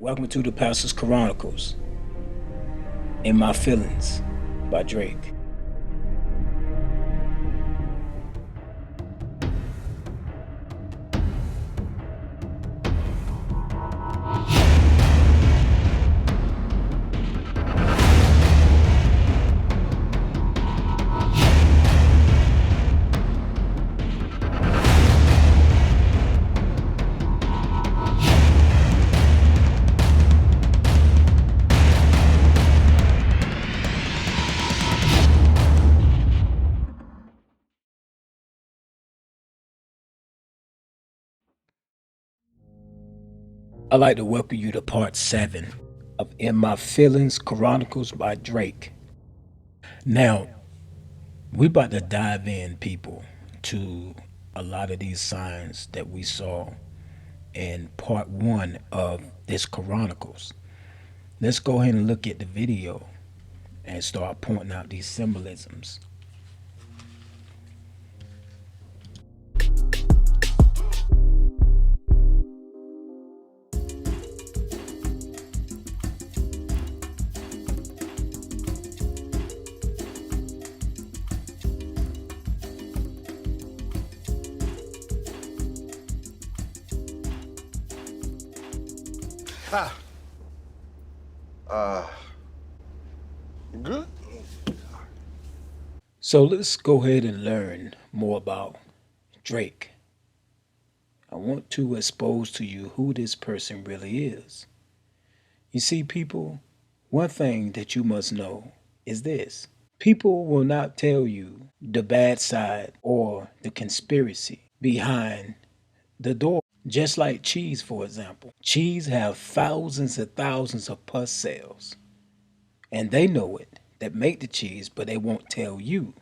Welcome to the Pastor's Chronicles. In My Feelings by Drake. I'd like to welcome you to part 7 of In My Feelings Chronicles by Drake. Now, We about to dive in, people, to a lot of these signs that we saw in part one of this Chronicles. Let's go ahead and look at the video and start pointing out these symbolisms. Ha. Uh, good. So let's go ahead and learn more about Drake. I want to expose to you who this person really is. You see, people, one thing that you must know is this: people will not tell you the bad side or the conspiracy behind the door. Just like cheese, for example. Cheese have thousands and thousands of pus cells, and they know it that make the cheese, but they won't tell you.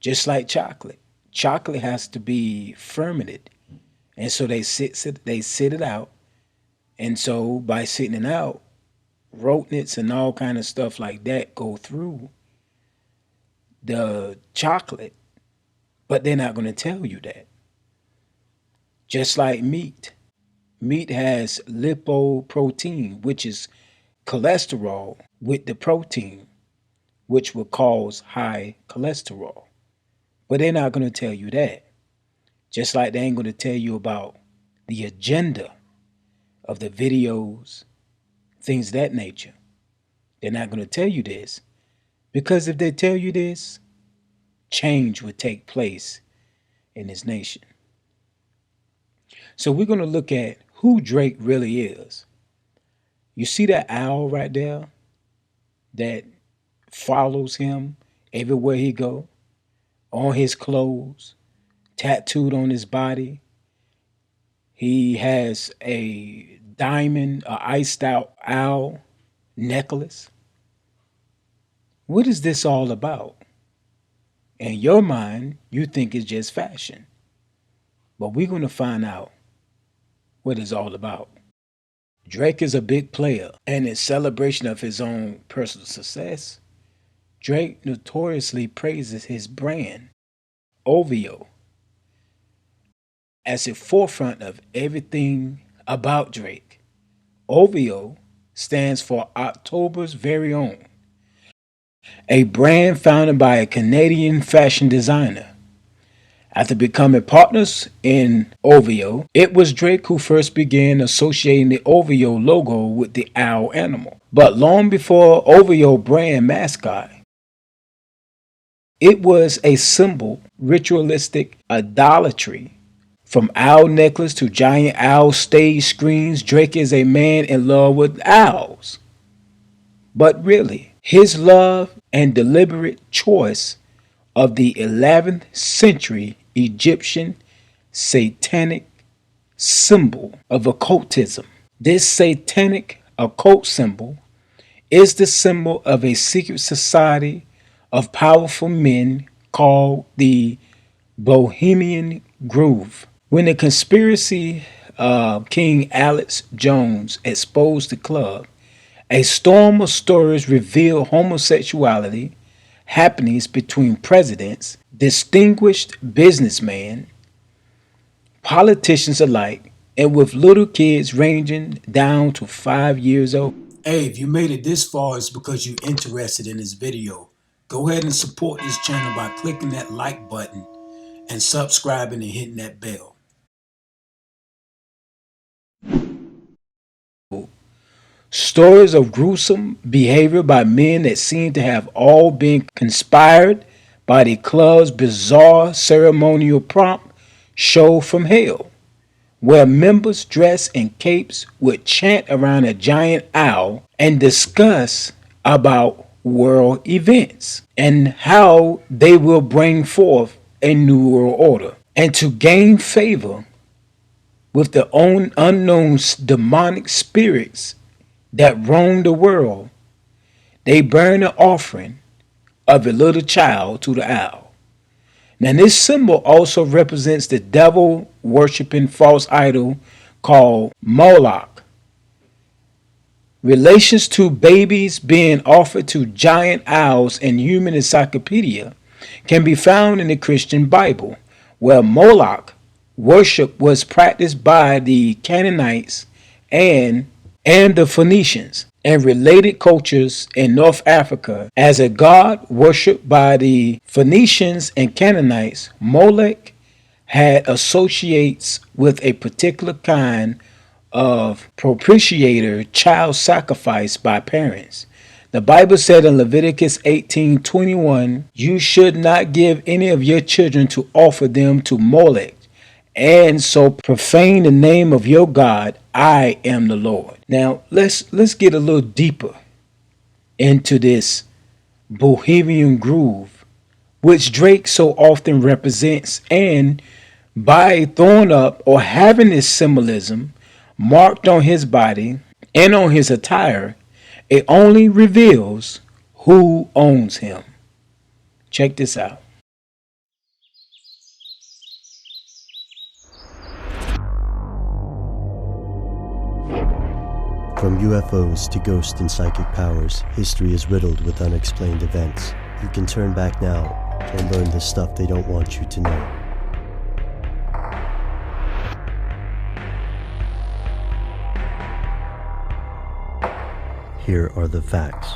Just like chocolate. Chocolate has to be fermented, and so they sit it out. And so by sitting it out, rodents and all kind of stuff like that go through the chocolate, but they're not going to tell you that. Just like meat. Meat has lipoprotein, which is cholesterol with the protein, which will cause high cholesterol. But they're not going to tell you that. Just like they ain't going to tell you about the agenda of the videos, things of that nature. They're not going to tell you this because if they tell you this, change would take place in this nation. So we're going to look at who Drake really is. You see that owl right there that follows him everywhere he go, on his clothes, tattooed on his body. He has a diamond, a iced out owl necklace. What is this all about? In your mind, you think it's just fashion. But we're going to find out what it's all about. Drake is a big player, and in celebration of his own personal success, Drake notoriously praises his brand, OVO, as the forefront of everything about Drake. OVO stands for October's Very Own, a brand founded by a Canadian fashion designer. After becoming partners in OVO, it was Drake who first began associating the OVO logo with the owl animal. But long before OVO brand mascot, it was a symbol, ritualistic idolatry. From owl necklace to giant owl stage screens, Drake is a man in love with owls. But really, his love and deliberate choice of the 11th century Egyptian satanic symbol of occultism. This satanic occult symbol is the symbol of a secret society of powerful men called the Bohemian Grove. When the conspiracy King Alex Jones exposed the club, a storm of stories revealed homosexuality happenings between presidents, distinguished businessmen, politicians alike, and with little kids ranging down to 5 years old. Hey, if you made it this far, it's because you're interested in this video. Go ahead and support this channel by clicking that like button and subscribing and hitting that bell. Stories of gruesome behavior by men that seem to have all been conspired by the club's bizarre ceremonial prompt show from hell, where members dressed in capes would chant around a giant owl and discuss about world events and how they will bring forth a new world order. And to gain favor with the own unknown demonic spirits that roam the world, they burn an offering of a little child to the owl. Now, this symbol also represents the devil worshiping false idol called Moloch. Relations to babies being offered to giant owls in human encyclopedia can be found in the Christian Bible, where Moloch worship was practiced by the Canaanites and the Phoenicians and related cultures in North Africa. As a god worshipped by the Phoenicians and Canaanites, Molech had associates with a particular kind of propitiator child sacrifice by parents. The Bible said in Leviticus 18:21, "You should not give any of your children to offer them to Molech, and so profane the name of your God. I am the Lord." Now let's get a little deeper into this Bohemian groove, which Drake so often represents, and by throwing up or having this symbolism marked on his body and on his attire, it only reveals who owns him. Check this out. From UFOs to ghost and psychic powers, history is riddled with unexplained events. You can turn back now and learn the stuff they don't want you to know. Here are the facts.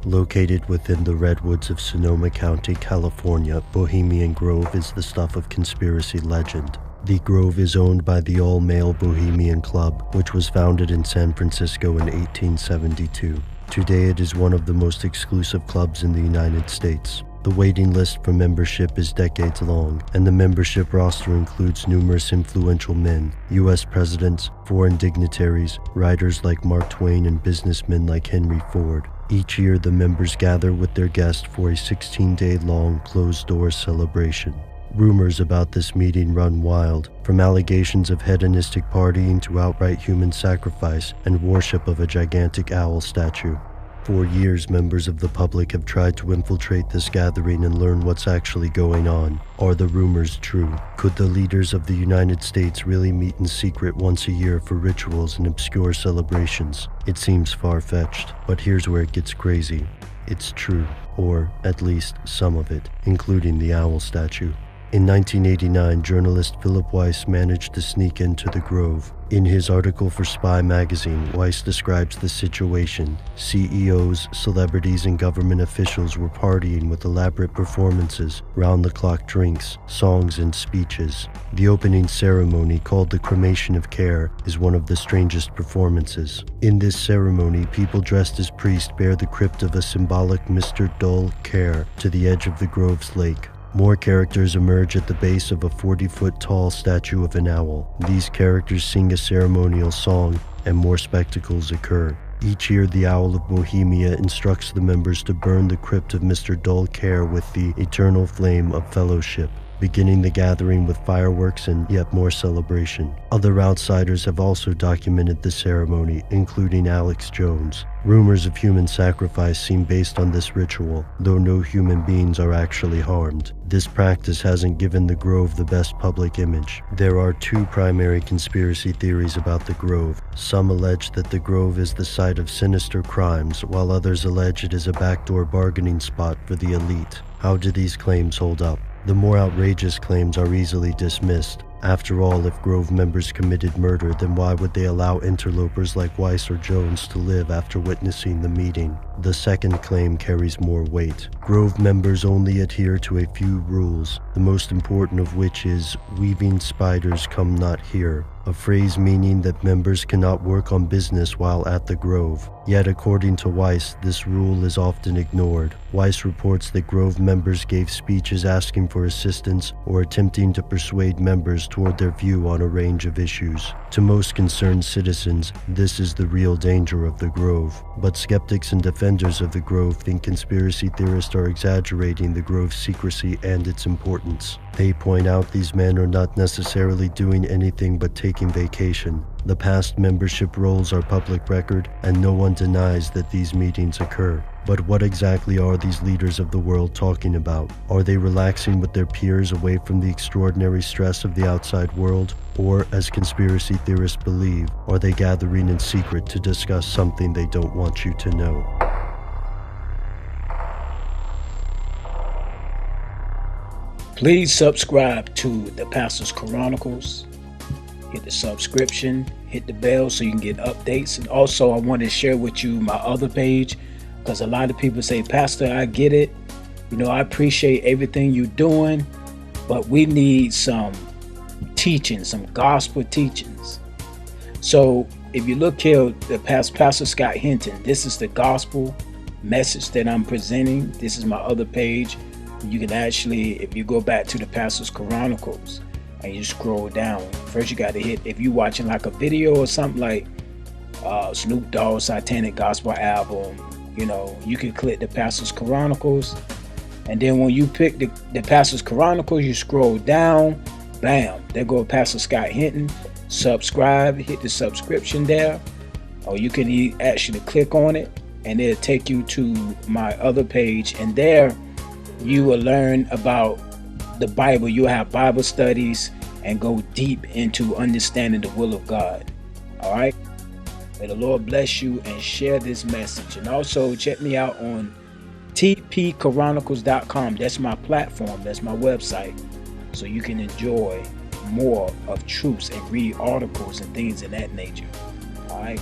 Located within the redwoods of Sonoma County, California, Bohemian Grove is the stuff of conspiracy legend. The Grove is owned by the all-male Bohemian Club, which was founded in San Francisco in 1872. Today it is one of the most exclusive clubs in the United States. The waiting list for membership is decades long, and the membership roster includes numerous influential men, U.S. presidents, foreign dignitaries, writers like Mark Twain, and businessmen like Henry Ford. Each year the members gather with their guests for a 16-day-long closed-door celebration. Rumors about this meeting run wild, from allegations of hedonistic partying to outright human sacrifice and worship of a gigantic owl statue. For years, members of the public have tried to infiltrate this gathering and learn what's actually going on. Are the rumors true? Could the leaders of the United States really meet in secret once a year for rituals and obscure celebrations? It seems far-fetched, but here's where it gets crazy. It's true, or at least some of it, including the owl statue. In 1989, journalist Philip Weiss managed to sneak into the Grove. In his article for Spy magazine, Weiss describes the situation. CEOs, celebrities, and government officials were partying with elaborate performances, round-the-clock drinks, songs, and speeches. The opening ceremony, called the Cremation of Care, is one of the strangest performances. In this ceremony, people dressed as priests bear the crypt of a symbolic Mr. Dull Care to the edge of the Grove's lake. More characters emerge at the base of a 40-foot-tall statue of an owl. These characters sing a ceremonial song, and more spectacles occur. Each year, the Owl of Bohemia instructs the members to burn the crypt of Mr. Dull Care with the eternal flame of fellowship, beginning the gathering with fireworks and yet more celebration. Other outsiders have also documented the ceremony, including Alex Jones. Rumors of human sacrifice seem based on this ritual, though no human beings are actually harmed. This practice hasn't given the Grove the best public image. There are two primary conspiracy theories about the Grove. Some allege that the Grove is the site of sinister crimes, while others allege it is a backdoor bargaining spot for the elite. How do these claims hold up? The more outrageous claims are easily dismissed. After all, if Grove members committed murder, then why would they allow interlopers like Weiss or Jones to live after witnessing the meeting? The second claim carries more weight. Grove members only adhere to a few rules, the most important of which is, "Weaving spiders come not here." a phrase meaning that members cannot work on business while at the Grove. Yet according to Weiss, this rule is often ignored. Weiss reports that Grove members gave speeches asking for assistance or attempting to persuade members toward their view on a range of issues. To most concerned citizens, this is the real danger of the Grove. But skeptics and defenders of the Grove think conspiracy theorists are exaggerating the Grove's secrecy and its importance. They point out these men are not necessarily doing anything but taking vacation. The past membership rolls are public record, and no one denies that these meetings occur. But what exactly are these leaders of the world talking about? Are they relaxing with their peers away from the extraordinary stress of the outside world? Or, as conspiracy theorists believe, are they gathering in secret to discuss something they don't want you to know? Please subscribe to the Pastor's Chronicles. Hit the subscription, hit the bell so you can get updates. And also, I want to share with you my other page, because a lot of people say, Pastor, I get it. I appreciate everything you're doing, but we need some teaching, some gospel teachings. So if you look here, the Pastor Scott Hinton, this is the gospel message that I'm presenting. This is my other page. You can actually, if you go back to the Pastor's Chronicles and you scroll down, first you got to hit, if you're watching like a video or something like Snoop Dogg's Satanic Gospel album, you can click the Pastor's Chronicles. And then when you pick the Pastor's Chronicles, you scroll down, bam, there go Pastor Scott Hinton. Subscribe, hit the subscription there. Or you can actually click on it and it'll take you to my other page. And there you will learn about the Bible. You'll have Bible studies and go deep into understanding the will of God. All right. May the Lord bless you, and share this message. And also check me out on tpchronicles.com. That's my platform. That's my website. So you can enjoy more of truths and read articles and things of that nature. All right.